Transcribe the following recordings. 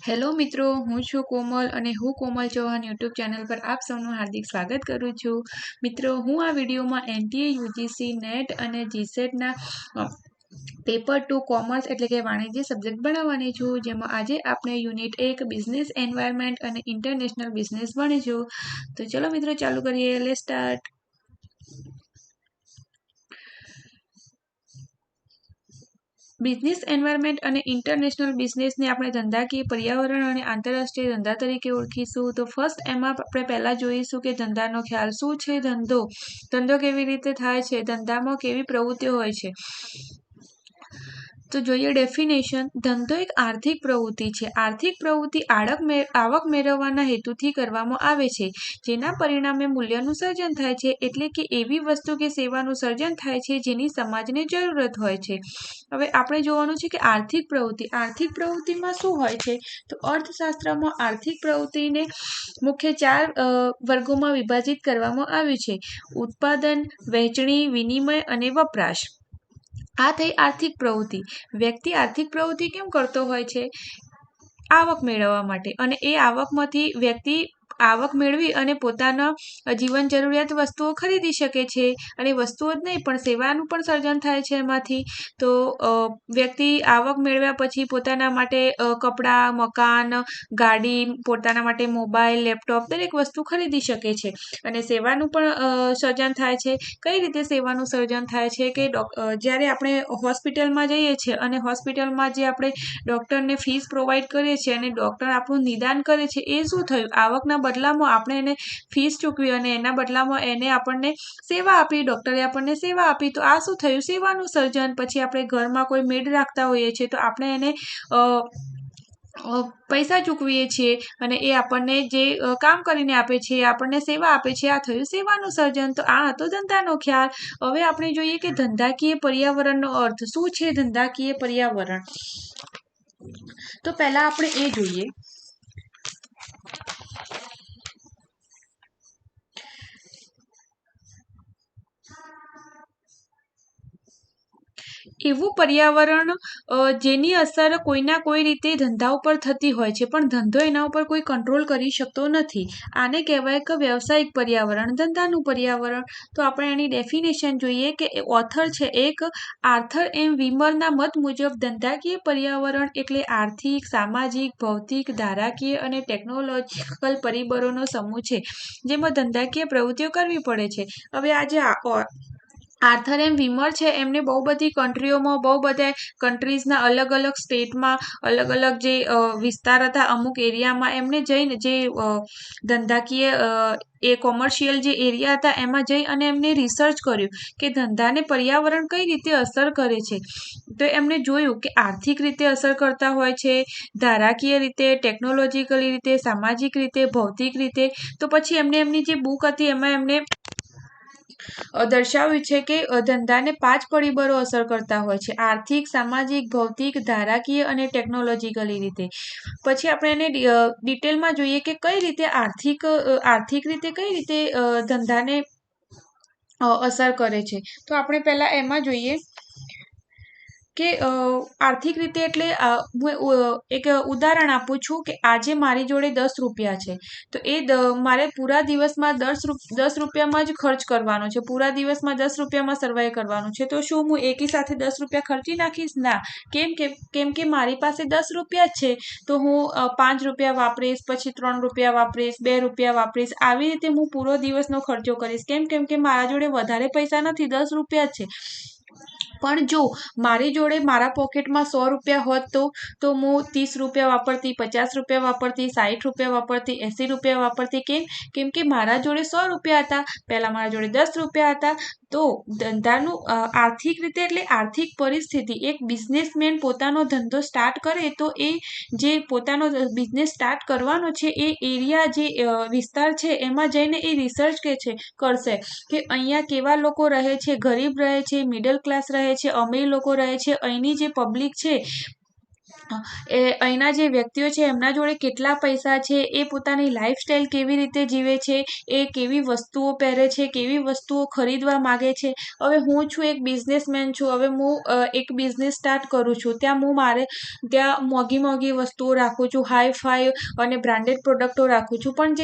Hello મિત્રો, હું છું કોમલ અને હું કોમલ ચૌહાણ યુટ્યુબ ચેનલ પર આપ સૌનું હાર્દિક સ્વાગત કરું છું. મિત્રો, હું આ વિડીયોમાં એનટીએ યુજીસી નેટ અને જીસેટના પેપર 2 કોમર્સ એટલે કે વાણિજ્ય સબ્જેક્ટ ભણાવવાની છું, જેમાં આજે આપણે યુનિટ 1 બિઝનેસ એન્વાયરમેન્ટ અને ઇન્ટરનેશનલ બિઝનેસ ભણીશું. તો ચલો મિત્રો ચાલુ કરીએ. Let's start. બિઝનેસ એન્વાયરમેન્ટ અને ઇન્ટરનેશનલ બિઝનેસને આપણે ધંધાકીય, પર્યાવરણ અને આંતરરાષ્ટ્રીય ધંધા તરીકે ઓળખીશું. તો ફર્સ્ટ એમાં આપણે પહેલાં જોઈશું કે ધંધાનો ખ્યાલ શું છે. ધંધો કેવી રીતે થાય છે, ધંધામાં કેવી પ્રવૃત્તિઓ હોય છે. તો જોઈએ ડેફિનેશન. ધંધો એક આર્થિક પ્રવૃત્તિ છે. આર્થિક પ્રવૃત્તિ આવક મેળવવાના હેતુથી કરવામાં આવે છે, જેના પરિણામે મૂલ્યનું સર્જન થાય છે. એટલે કે એવી વસ્તુ કે સેવાનું સર્જન થાય છે જેની સમાજને જરૂરત હોય છે. હવે આપણે જોવાનું છે કે આર્થિક પ્રવૃત્તિમાં શું હોય છે. તો અર્થશાસ્ત્રમાં આર્થિક પ્રવૃત્તિને મુખ્ય 4 વર્ગોમાં વિભાજિત કરવામાં આવ્યું છે: ઉત્પાદન, વહેંચણી, વિનિમય અને વપરાશ. આ થઈ આર્થિક પ્રવૃત્તિ. વ્યક્તિ આર્થિક પ્રવૃત્તિ કેમ કરતો હોય છે? આવક મેળવવા માટે. અને એ આવકમાંથી વ્યક્તિ આવક મેળવી અને પોતાના જીવન જરૂરિયાત વસ્તુઓ ખરીદી શકે છે. અને વસ્તુઓ જ નહીં પણ સેવાનું પણ સર્જન થાય છે એમાંથી. તો વ્યક્તિ આવક મેળવ્યા પછી પોતાના માટે કપડાં, મકાન, ગાડી, પોતાના માટે મોબાઈલ, લેપટોપ દરેક વસ્તુ ખરીદી શકે છે. અને સેવાનું પણ સર્જન થાય છે. કઈ રીતે સેવાનું સર્જન થાય છે કે જ્યારે આપણે હોસ્પિટલમાં જઈએ છીએ અને હોસ્પિટલમાં જે આપણે ડૉક્ટરને ફીસ પ્રોવાઈડ કરીએ છીએ અને ડૉક્ટર આપણું નિદાન કરે છે, એ શું થયું? આવકના બદલામાં આપણે એને ફીસ ચૂકવી અને એના બદલામાં એને આપણને સેવા આપી, ડૉક્ટરે આપણને સેવા આપી. તો આ શું થયું? સેવાનું સર્જન. પછી આપણે ઘરમાં કોઈ મેડ રાખતા હોઈએ છીએ તો આપણે એને પૈસા ચૂકવીએ છીએ અને એ આપણને જે કામ કરીને આપે છે, આપણને સેવા આપે છે. આ થયું સેવાનું સર્જન. તો આ હતો ધંધાનો ખ્યાલ. હવે આપણે જોઈએ કે ધંધાકીય પર્યાવરણનો અર્થ શું છે. ધંધાકીય પર્યાવરણ, તો પહેલા આપણે એ જોઈએ. એવું પર્યાવરણ જેની અસર કોઈના કોઈ રીતે ધંધા ઉપર થતી હોય છે, પણ ધંધો એના ઉપર કોઈ કંટ્રોલ કરી શકતો નથી. આને કહેવાય કે વ્યવસાયિક પર્યાવરણ, ધંધાનું પર્યાવરણ. તો આપણે એની ડેફિનેશન જોઈએ કે ઓથર છે એક આર્થર એમ વિમરના મત મુજબ ધંધાકીય પર્યાવરણ એટલે આર્થિક, સામાજિક, ભૌતિક, ધારાકીય અને ટેકનોલોજીકલ પરિબળોનો સમૂહ છે, જેમાં ધંધાકીય પ્રવૃત્તિઓ કરવી પડે છે. હવે આજે આર્થર એમ વિમર છે, એમને બહુ બધી કન્ટ્રીઓમાં, બહુ બધા કન્ટ્રીઝના અલગ અલગ સ્ટેટમાં અલગ અલગ જે વિસ્તાર હતા, અમુક એરિયામાં એમને જઈને જે ધંધાકીય એ કોમર્શિયલ જે એરિયા હતા એમાં જઈ અને એમને રિસર્ચ કર્યું કે ધંધાને પર્યાવરણ કઈ રીતે અસર કરે છે. તો એમને જોયું કે આર્થિક રીતે અસર કરતા હોય છે, ધારાકીય રીતે, ટેકનોલોજીકલી રીતે, સામાજિક રીતે, ભૌતિક રીતે. તો પછી એમની જે બુક હતી એમાં એમને દર્શાવ્યું છે કે ધંધાને 5 પરિબળો અસર કરતા હોય છે: આર્થિક, સામાજિક, ભૌતિક, ધારાકીય અને ટેકનોલોજીકલી રીતે. પછી આપણે એને ડિટેલમાં જોઈએ કે કઈ રીતે આર્થિક રીતે કઈ રીતે ધંધાને અસર કરે છે. તો આપણે પહેલા એમાં જોઈએ કે આર્થિક રીતે એટલે હું એક ઉદાહરણ આપું છું કે આજે મારી જોડે 10 રૂપિયા છે, તો એ મારે પૂરા દિવસમાં 10 રૂપિયામાં જ ખર્ચ કરવાનો છે, પૂરા દિવસમાં 10 રૂપિયામાં સર્વાઈવ કરવાનું છે. તો શું હું એકી સાથે 10 રૂપિયા ખર્ચી નાખીશ? ના. કેમ કે મારી પાસે 10 રૂપિયા જ છે, તો હું 5 રૂપિયા વાપરીશ, પછી 3 રૂપિયા વાપરીશ, 2 રૂપિયા વાપરીશ. આવી રીતે હું પૂરો દિવસનો ખર્ચો કરીશ. કેમ કે મારા જોડે વધારે પૈસા નથી, 10 રૂપિયા જ છે. પણ જો મારી જોડે મારા પોકેટમાં 100 રૂપિયા હોત તો હું 30 રૂપિયા વાપરતી, 50 રૂપિયા વાપરતી, 60 રૂપિયા વાપરતી, 80 રૂપિયા વાપરતી. કેમ કે મારા જોડે 100 રૂપિયા હતા, પહેલા મારા જોડે 10 રૂપિયા હતા. તો ધંધાનું આર્થિક રીતે એટલે આર્થિક પરિસ્થિતિ. એક બિઝનેસમેન પોતાનો ધંધો સ્ટાર્ટ કરે તો એ જે પોતાનો બિઝનેસ સ્ટાર્ટ કરવાનો છે એ એરિયા જે વિસ્તાર છે એમાં જઈને એ રિસર્ચ કરશે કે અહીંયા કેવા લોકો રહે છે, ગરીબ રહે છે, મિડલ ક્લાસ રહે છે, અમીર લોકો રહે છે, અહીંની જે પબ્લિક છે એ અહીંના જે વ્યક્તિઓ છે એમના જોડે કેટલા પૈસા છે, એ પોતાની લાઈફસ્ટાઈલ કેવી રીતે જીવે છે, એ કેવી વસ્તુઓ પહેરે છે, કેવી વસ્તુઓ ખરીદવા માગે છે. હવે હું છું એક બિઝનેસમેન છું, હવે હું એક બિઝનેસ સ્ટાર્ટ કરું છું, ત્યાં હું મારે ત્યાં મોંઘી મોંઘી વસ્તુઓ રાખું છું, હાઈ ફાઈ અને બ્રાન્ડેડ પ્રોડક્ટો રાખું છું, પણ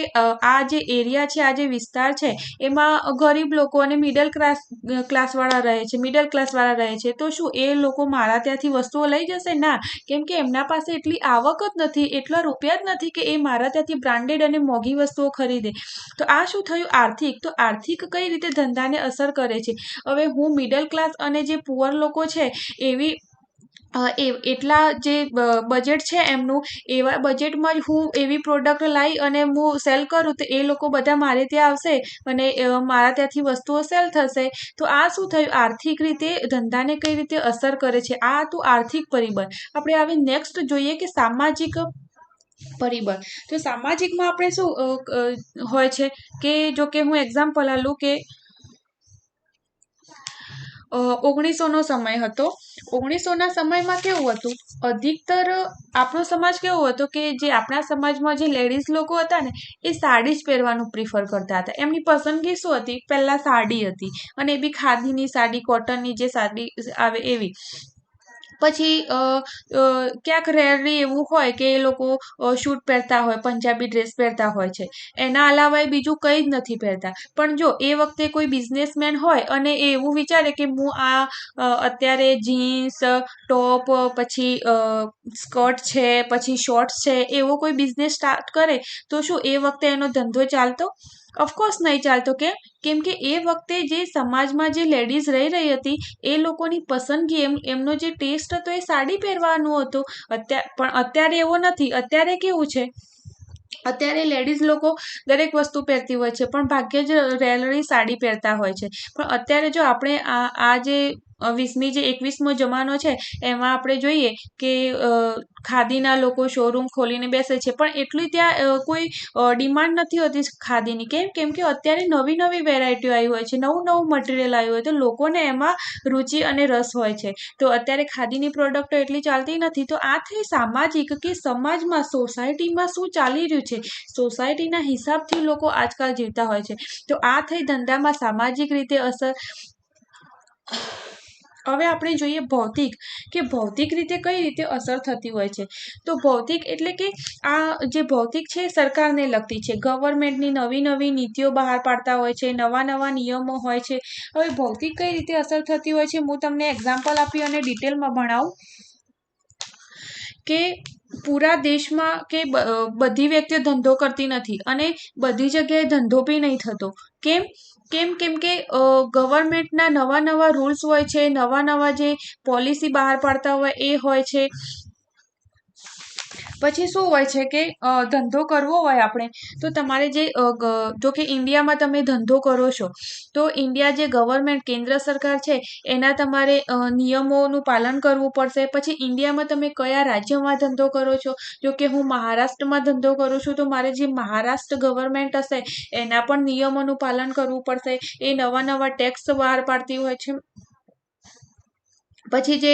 આ જે એરિયા છે, આ જે વિસ્તાર છે, એમાં ગરીબ લોકો અને ક્લાસવાળા રહે છે, મિડલ ક્લાસવાળા રહે છે. તો શું એ લોકો મારા ત્યાંથી વસ્તુઓ લઈ જશે? ના, કેમ કે એમના પાસે એટલી આવક જ નથી, એટલા રૂપિયા જ નથી કે એ મારા ત્યાંથી બ્રાન્ડેડ અને મોંઘી વસ્તુઓ ખરીદે. તો આ શું થયું? આર્થિક. તો આર્થિક કઈ રીતે ધંધાને અસર કરે છે? હવે હું મિડલ ક્લાસ અને જે પુઅર લોકો છે એવી એટલા જે બજેટ છે એમનું, એવા બજેટમાં જ હું એવી પ્રોડક્ટ લાવી અને હું સેલ કરું, તો એ લોકો બધા મારે ત્યાં આવશે અને મારા ત્યાંથી વસ્તુઓ સેલ થશે. તો આ શું થયું? આર્થિક રીતે ધંધાને કઈ રીતે અસર કરે છે, આ તો આર્થિક પરિબળ. આપણે હવે નેક્સ્ટ જોઈએ કે સામાજિક પરિબળ. તો સામાજિકમાં આપણે શું હોય છે કે, જો કે હું એક્ઝામ્પલ આલું કે 1900નો સમય હતો. 1900ના સમયમાં કેવું હતું? અધિકતર આપણો સમાજ કેવો હતો કે જે આપણા સમાજમાં જે લેડીઝ લોકો હતા ને, એ સાડી જ પહેરવાનું પ્રિફર કરતા હતા. એમની પસંદગી શું હતી? પહેલા સાડી હતી, અને એ બી ખાદીની સાડી, કોટનની જે સાડી આવે એવી. પછી ક્યાંક રેરલી એવું હોય કે એ લોકો શૂટ પહેરતા હોય, પંજાબી ડ્રેસ પહેરતા હોય છે. એના અલાવા એ બીજું કંઈ જ નથી પહેરતા. પણ જો એ વખતે કોઈ બિઝનેસમેન હોય અને એ એવું વિચારે કે હું અત્યારે જીન્સ, ટોપ, પછી સ્કર્ટ છે, પછી શોર્ટ્સ છે, એવો કોઈ બિઝનેસ સ્ટાર્ટ કરે, તો શું એ વખતે એનો ધંધો ચાલતો? ઓફકોર્સ નહીં ચાલતો. કેમ કે એ વખતે જે સમાજમાં જે લેડીઝ રહી હતી, એ લોકોની પસંદગી, એમનો જે ટેસ્ટ હતો એ સાડી પહેરવાનો હતો. પણ અત્યારે એવો નથી. અત્યારે કેવું છે? અત્યારે લેડીઝ લોકો દરેક વસ્તુ પહેરતી હોય છે, પણ ભાગ્યે જ રેરલી સાડી પહેરતા હોય છે. પણ અત્યારે જો આપણે આ જે 21મી જમાનો છે, એમાં આપણે જોઈએ કે ખાદીના લોકો શોરૂમ ખોલીને બેસે છે, પણ એટલી ત્યાં કોઈ ડિમાન્ડ નથી હોતી ખાદીની. કેમ કે અત્યારે નવી નવી વેરાયટીઓ આવી હોય છે, નવું નવું મટીરિયલ આવ્યું હોય, તો લોકોને એમાં રુચિ અને રસ હોય છે. તો અત્યારે ખાદીની પ્રોડક્ટો એટલી ચાલતી નથી. તો આ થઈ સામાજિક, કે સમાજમાં, સોસાયટીમાં શું ચાલી રહ્યું છે, સોસાયટીના હિસાબથી લોકો આજકાલ જીવતા હોય છે. તો આ થઈ ધંધામાં સામાજિક રીતે અસર. હવે આપણે જોઈએ ભૌતિક, કે ભૌતિક રીતે કઈ રીતે અસર થતી હોય છે. તો ભૌતિક એટલે કે આ જે ભૌતિક છે સરકારને લગતી છે, ગવર્મેન્ટની નવી નવી નીતિઓ બહાર પાડતા હોય છે, નવા નવા નિયમો હોય છે. હવે ભૌતિક કઈ રીતે અસર થતી હોય છે, હું તમને એક્ઝામ્પલ આપી અને ડિટેલમાં ભણાવું કે પૂરા દેશમાં કે બધી વ્યક્તિઓ ધંધો કરતી નથી, અને બધી જગ્યાએ ધંધો બી નહીં થતો. કેમ કે ગવર્મેન્ટના નવા નવા રૂલ્સ હોય છે, નવા નવા જે પોલિસી બહાર પાડતા હોય એ હોય છે. પછી શું હોય છે કે ધંધો કરવો હોય આપણે, તો તમારે જો કે ઇન્ડિયામાં તમે ધંધો કરો છો, તો ઇન્ડિયા જે ગવર્મેન્ટ, કેન્દ્ર સરકાર છે, એના તમારે નિયમોનું પાલન કરવું પડશે. પછી ઇન્ડિયામાં તમે કયા રાજ્યમાં ધંધો કરો છો, જો કે હું મહારાષ્ટ્રમાં ધંધો કરું છું, તો મારે જે મહારાષ્ટ્ર ગવર્મેન્ટ હશે એના પણ નિયમોનું પાલન કરવું પડશે. એ નવા નવા ટેક્સ બહાર પાડતી હોય છે. પછી જે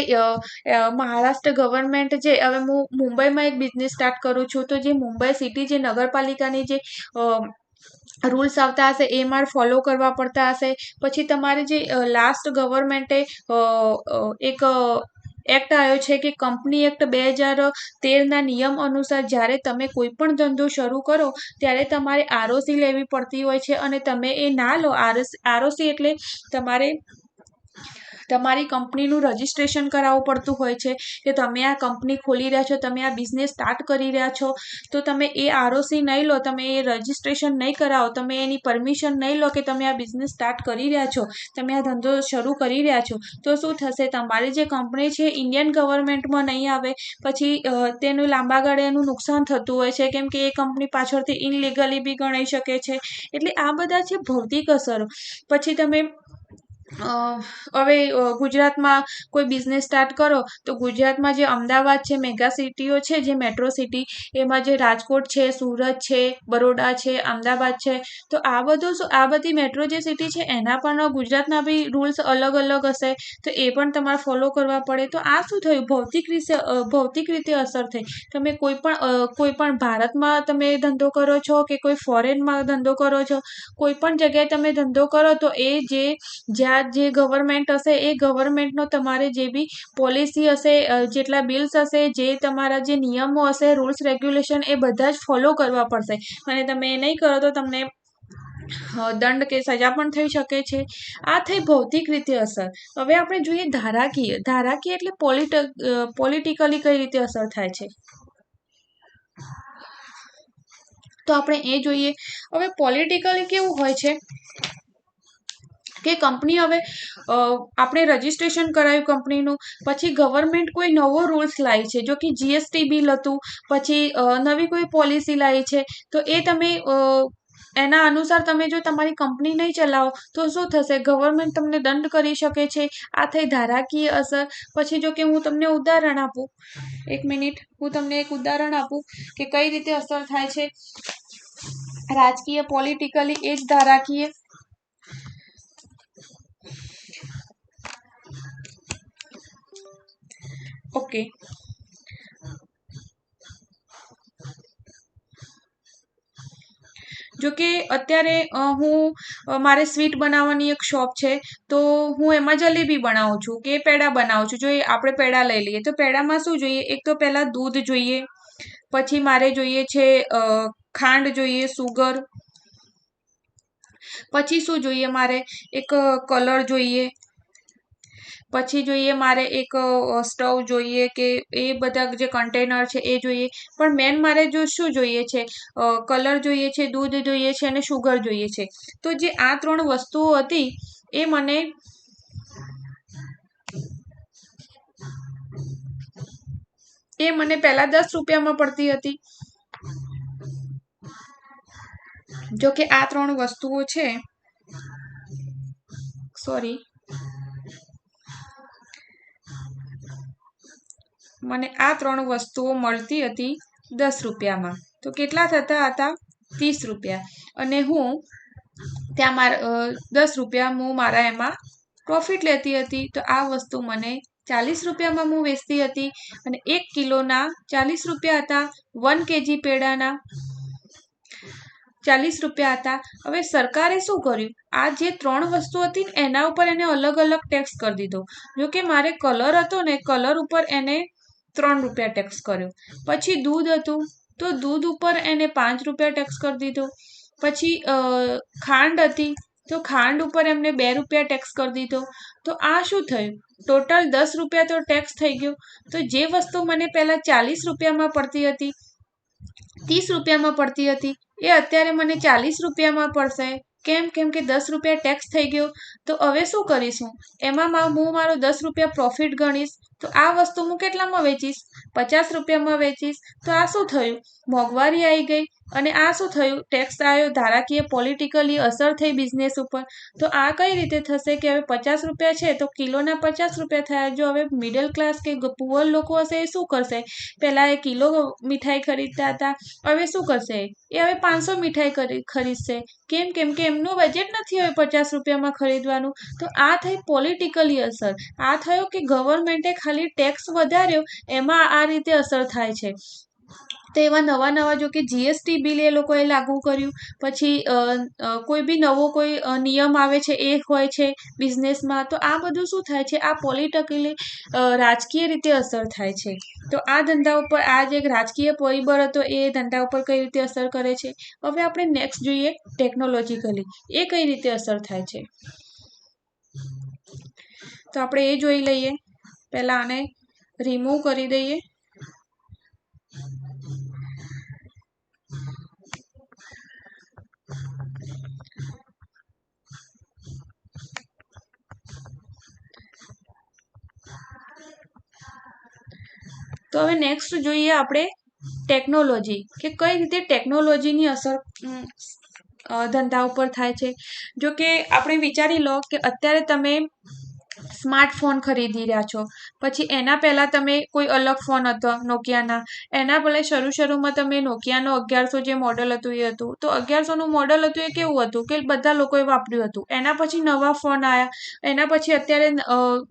મહારાષ્ટ્ર ગવર્મેન્ટ છે, હવે હું મુંબઈમાં એક બિઝનેસ સ્ટાર્ટ કરું છું, તો જે મુંબઈ સિટી, જે નગરપાલિકાની જે રૂલ્સ આવતા હશે એ મારે ફોલો કરવા પડતા હશે. પછી તમારે જે લાસ્ટ ગવર્મેન્ટે એક એક્ટ આવ્યો છે કે કંપની એક્ટ 2013ના નિયમ અનુસાર જ્યારે તમે કોઈ પણ ધંધો શરૂ કરો, ત્યારે તમારે આરઓસી લેવી પડતી હોય છે, અને તમે એ ના લો, આરઓસી એટલે તમારી કંપનીનું રજિસ્ટ્રેશન કરાવવું પડતું હોય છે, કે તમે આ કંપની ખોલી રહ્યા છો, તમે આ બિઝનેસ સ્ટાર્ટ કરી રહ્યા છો, તો તમે એ આરઓસી નહીં લો, તમે એ રજિસ્ટ્રેશન નહીં કરાવો, તમે એની પરમિશન નહીં લો કે તમે આ બિઝનેસ સ્ટાર્ટ કરી રહ્યા છો, તમે આ ધંધો શરૂ કરી રહ્યા છો, તો શું થશે? તમારી જે કંપની છે ઇન્ડિયન ગવર્મેન્ટમાં નહીં આવે. પછી તેનું લાંબા ગાળે એનું નુકસાન થતું હોય છે, કેમ કે એ કંપની પાછળથી ઇનલીગલી બી ગણાઈ શકે છે. એટલે આ બધા છે ભૌતિક અસરો. પછી તમે હવે ગુજરાતમાં કોઈ બિઝનેસ સ્ટાર્ટ કરો તો ગુજરાતમાં જે અમદાવાદ છે, મેગા સિટીઓ છે, જે મેટ્રો સિટી, એમાં જે રાજકોટ છે, સુરત છે, બરોડા છે, અમદાવાદ છે, તો આ બધી મેટ્રો જે સિટી છે એના પણ ગુજરાતના બી રૂલ્સ અલગ અલગ હશે, તો એ પણ તમારે ફોલો કરવા પડે. તો આ શું થયું, ભૌતિક રીતે અસર થઈ. તમે કોઈ પણ ભારતમાં તમે ધંધો કરો છો કે કોઈ ફોરેનમાં ધંધો કરો છો, કોઈ પણ જગ્યાએ તમે ધંધો કરો તો એ જ્યાં જે ગવર્મેન્ટ હશે એ ગવર્મેન્ટનો તમારે જે બી પોલિસી હશે, જેટલા બિલ્સ હશે, જે તમારા જે નિયમો હશે, રૂલ્સ રેગ્યુલેશન, એ બધા જ ફોલો કરવા પડશે. અને તમે એ નહીં કરો તો તમને દંડ કે સજા પણ થઈ શકે છે. આ થઈ ભૌતિક રીતે અસર. હવે આપણે જોઈએ ધારાકીય એટલે પોલિટિકલી કઈ રીતે અસર થાય છે, તો આપણે એ જોઈએ. હવે પોલિટિકલી કેવું હોય છે કે કંપની હવે આપણે રજીસ્ટ્રેશન કરાયું કંપનીનું, પછી ગવર્મેન્ટ કોઈ નવો રૂલ્સ લાવી છે, જો કે જીએસટી બિલ હતું, પછી નવી કોઈ પોલિસી લાવી છે, તો એ તમે એના અનુસાર તમે જો તમારી કંપની નહીં ચલાવો તો શું થશે, ગવર્મેન્ટ તમને દંડ કરી શકે છે. આ થઈ ધારાકીય અસર. પછી જો કે હું તમને ઉદાહરણ આપું, 1 મિનિટ, હું તમને એક ઉદાહરણ આપું કે કઈ રીતે અસર થાય છે રાજકીય, પોલિટિકલી, એ જ ધારાકીય. ઓકે, જો કે અત્યારે મારે સ્વીટ બનાવવાની એક શોપ છે, તો હું એમાં જલેબી બનાવું છું કે પેડા બનાવું છું. જો આપણે પેડા લઈ લઈએ તો પેડામાં શું જોઈએ, એક તો પહેલાં દૂધ જોઈએ, પછી મારે જોઈએ છે ખાંડ જોઈએ, સુગર, પછી શું જોઈએ, મારે એક કલર જોઈએ, પછી જોઈએ મારે એક સ્ટવ જોઈએ, કે એ બધા જે કન્ટેનર છે એ જોઈએ. પણ મેન મારે શું જોઈએ છે, કલર જોઈએ છે, દૂધ જોઈએ છે અને શુગર જોઈએ છે. તો જે આ 3 વસ્તુઓ હતી એ મને પહેલા 10 રૂપિયામાં પડતી હતી. જો કે આ 3 વસ્તુઓ છે, સોરી, મને આ 3 વસ્તુઓ મળતી હતી 10 રૂપિયામાં. તો કેટલા થતા હતા, 30 રૂપિયા. અને હું ત્યાં 10 રૂપિયા હું મારા એમાં પ્રોફિટ લેતી હતી. તો આ વસ્તુ મને 40 રૂપિયામાં હું વેચતી હતી, અને 1 કિલોના 40 રૂપિયા હતા, 1 kg પેડાના 40 રૂપિયા હતા. હવે સરકારે શું કર્યું, આ જે 3 વસ્તુ હતી ને એના ઉપર એને અલગ અલગ ટેક્સ કરી દીધો. જો કે મારે કલર હતો ને, કલર ઉપર એને 3 રૂપિયા ટેક્સ કર્યો. પછી દૂધ હતું તો દૂધ ઉપર એને 5 રૂપિયા ટેક્સ કરી દીધો. પછી ખાંડ હતી તો ખાંડ ઉપર એમને 2 રૂપિયા ટેક્સ કરી દીધો. તો આ શું થયું, ટોટલ 10 રૂપિયા તો ટેક્સ થઈ ગયો. તો જે વસ્તુ મને પહેલા 40 રૂપિયામાં પડતી હતી, 30 રૂપિયામાં પડતી હતી, એ અત્યારે મને 40 રૂપિયામાં પડશે. કેમ કે 10 રૂપિયા ટેક્સ થઈ ગયો. તો હવે શું કરીશું, એમાં હું મારો 10 રૂપિયા પ્રોફિટ ગણીશ. તો આ વસ્તુ હું કેટલામાં વેચીશ, 50 રૂપિયામાં વેચીશ. તો આ શું થયું, મોંઘવારી આવી ગઈ. અને આ શું થયું, ટેક્સ આવ્યો, ધારાકીય પોલિટિકલી અસર થઈ બિઝનેસ ઉપર. તો આ કઈ રીતે થશે કે હવે 50 રૂપિયા છે તો કિલોના 50 રૂપિયા થયા. જો હવે મિડલ ક્લાસ કે પુઅર લોકો હશે એ શું કરશે, પહેલા એ કિલો મીઠાઈ ખરીદતા હતા, હવે શું કરશે, એ હવે 500 મીઠાઈ ખરીદશે. કેમ કે એમનું બજેટ નથી હવે 50 રૂપિયામાં ખરીદવાનું. તો આ થઈ પોલિટિકલી અસર. આ થયો કે ગવર્મેન્ટે ખાલી ટેક્સ વધાર્યો, એમાં આ રીતે અસર થાય છે. તો એવા નવા જો કે જીએસટી બિલ એ લોકોએ લાગુ કર્યું. પછી કોઈ બી નવો કોઈ નિયમ આવે છે એ હોય છે બિઝનેસમાં. તો આ બધું શું થાય છે, આ પોલિટિકલી રાજકીય રીતે અસર થાય છે. તો આ ધંધા ઉપર આ જે રાજકીય પરિબળ હતો એ ધંધા ઉપર કઈ રીતે અસર કરે છે. હવે આપણે નેક્સ્ટ જોઈએ ટેકનોલોજીકલી, એ કઈ રીતે અસર થાય છે. તો આપણે એ જોઈ લઈએ. પહેલા આને રિમૂવ કરી દઈએ. તો હવે નેક્સ્ટ જોઈએ આપણે ટેકનોલોજી, કે કઈ રીતે ટેકનોલોજીની અસર ધંધા ઉપર થાય છે. જો કે આપણે વિચારી લો કે અત્યારે તમે સ્માર્ટફોન ખરીદી રહ્યા છો, પછી એના પહેલાં તમે કોઈ અલગ ફોન હતો નોકિયાના, એના પહેલાં શરૂમાં તમે નોકિયાનો 1100 જે મોડલ હતું એ હતું. તો 1100નું મોડલ હતું એ કેવું હતું કે બધા લોકોએ વાપર્યું હતું. એના પછી નવા ફોન આવ્યા, એના પછી અત્યારે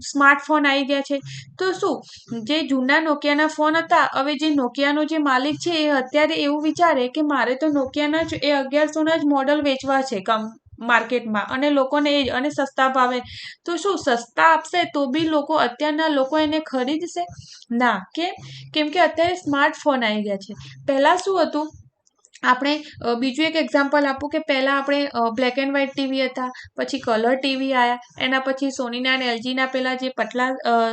સ્માર્ટફોન આવી ગયા છે. તો શું જે જૂના નોકિયાના ફોન હતા, હવે જે નોકિયાનો જે માલિક છે એ અત્યારે એવું વિચારે કે મારે તો નોકિયાના જ એ 1100ના જ મોડલ વેચવા છે માર્કેટમાં, અને લોકોને એ અને સસ્તા ભાવે. તો શું સસ્તા આપશે તો બી અત્યારના લોકો એને ખરીદશે ના? કેમ કે અત્યારે સ્માર્ટફોન આવી ગયા છે. પહેલાં શું હતું, આપણે બીજું એક એક્ઝામ્પલ આપું કે પહેલાં આપણે બ્લેક એન્ડ વ્હાઇટ ટીવી હતા, પછી કલર ટીવી આવ્યા, એના પછી સોનીના અને એલજીના પેલા જે પતલા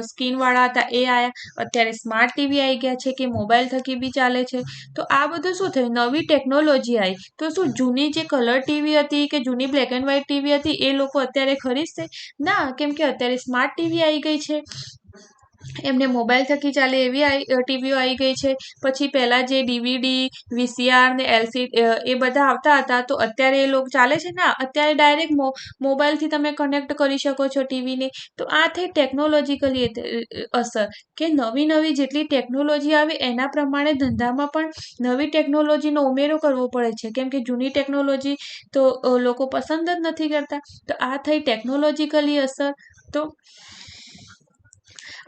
સ્ક્રીનવાળા હતા એ આવ્યા. અત્યારે સ્માર્ટ ટીવી આવી ગયા છે કે મોબાઈલ થકી બી ચાલે છે. તો આ બધું શું થયું, નવી ટેકનોલોજી આવી. તો શું જૂની જે કલર ટીવી હતી કે જૂની બ્લેક એન્ડ વ્હાઇટ ટીવી હતી એ લોકો અત્યારે ખરીદશે ના? કેમ કે અત્યારે સ્માર્ટ ટીવી આવી ગઈ છે, એમને મોબાઈલ થકી ચાલે એવી ટીવીઓ આવી ગઈ છે. પછી પહેલાં જે ડીવીડી, વીસીઆર ને એલસીડી એ બધા આવતા હતા, તો અત્યારે એ લોકો ચાલે છે ના? અત્યારે ડાયરેક્ટ મોબાઈલથી તમે કનેક્ટ કરી શકો છો ટીવીને. તો આ થઈ ટેકનોલોજીકલી અસર, કે નવી જેટલી ટેકનોલોજી આવે એના પ્રમાણે ધંધામાં પણ નવી ટેકનોલોજીનો ઉમેરો કરવો પડે છે. કેમ કે જૂની ટેકનોલોજી તો લોકો પસંદ જ નથી કરતા. તો આ થઈ ટેકનોલોજીકલી અસર. તો